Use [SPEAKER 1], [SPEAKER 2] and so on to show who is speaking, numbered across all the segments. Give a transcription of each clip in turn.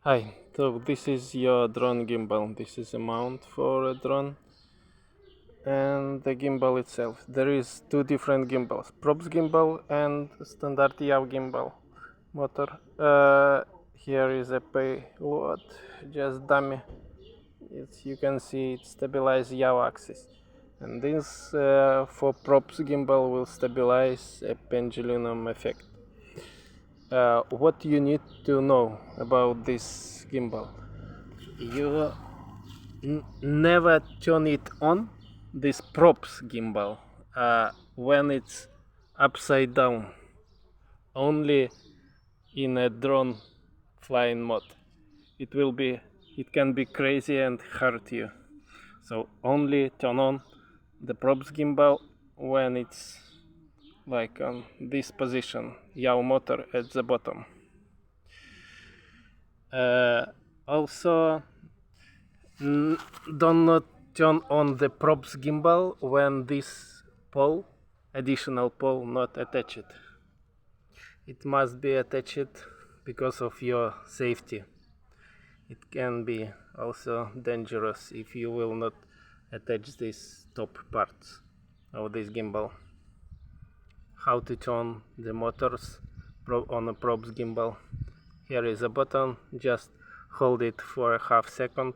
[SPEAKER 1] Hi, so this is your drone gimbal. This is a mount for a drone and the gimbal itself. There is two different gimbals, props gimbal and standard yaw gimbal motor. Here is a payload, just dummy. You can see it stabilizes yaw axis. And this for props gimbal will stabilize a pendulum effect. What you need to know about this gimbal? You never turn it on, this props gimbal, when it's upside down, only in a drone flying mode. It can be crazy and hurt you. So only turn on the props gimbal when it's like on this position, yaw motor at the bottom. Also, do not turn on the props gimbal when this additional pole not attached. It must be attached because of your safety. It can be also dangerous if you will not attach these top parts of this gimbal. How to turn the motors on a props gimbal? Here is a button, just hold it for a half second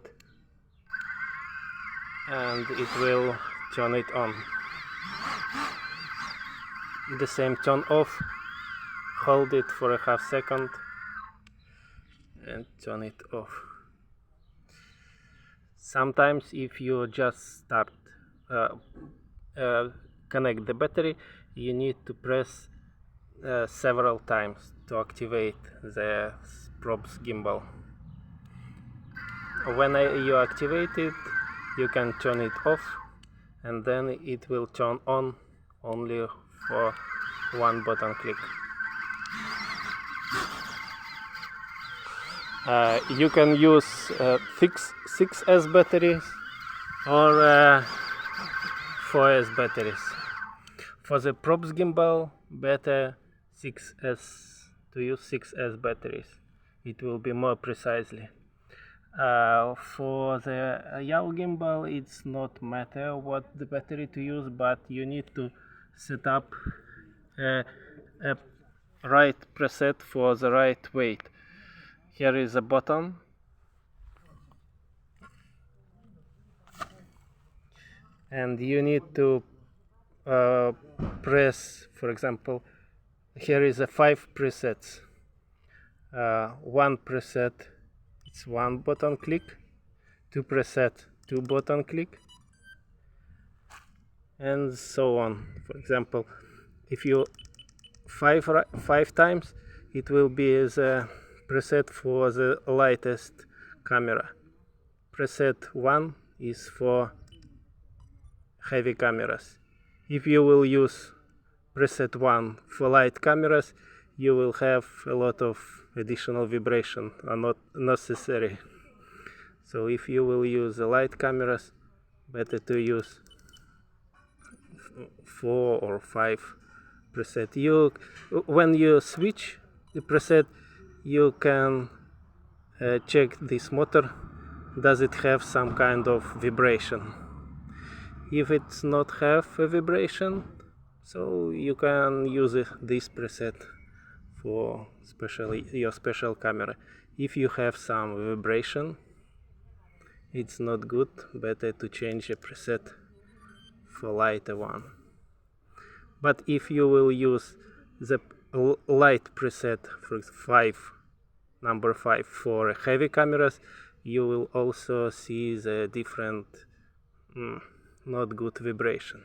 [SPEAKER 1] and it will turn it on. The same turn off, hold it for a half second and turn it off. Sometimes if you just start connect the battery, you need to press several times to activate the props gimbal. When you activate it, you can turn it off and then it will turn on only for one button click. You can use 6S batteries or 4S batteries. For the props gimbal, better to use 6S batteries. It will be more precisely. For the yaw gimbal, it's not matter what the battery to use, but you need to set up a right preset for the right weight. Here is a button, and you need to press, for example, here is a 5 presets. One preset, it's one button click, 2 preset, 2 button click, and so on. For example, if you 5 times, it will be the preset for the lightest camera. Preset 1 is for heavy cameras. If you will use preset 1 for light cameras, you will have a lot of additional vibration are not necessary. So if you will use the light cameras, better to use 4 or 5 preset. When you switch the preset, you can check this motor, does it have some kind of vibration. If it's not have a vibration, so you can use this preset for your special camera. If you have some vibration, it's not good, better to change a preset for lighter one. But if you will use the light preset for number 5 for heavy cameras, you will also see the different not good vibration.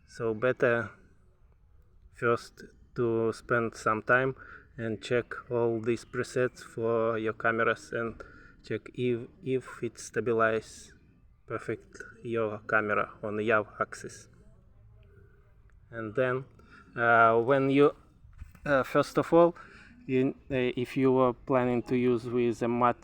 [SPEAKER 1] So better first to spend some time and check all these presets for your cameras and check if it stabilizes perfect your camera on the yaw axis. And then when you first of all, if you are planning to use with a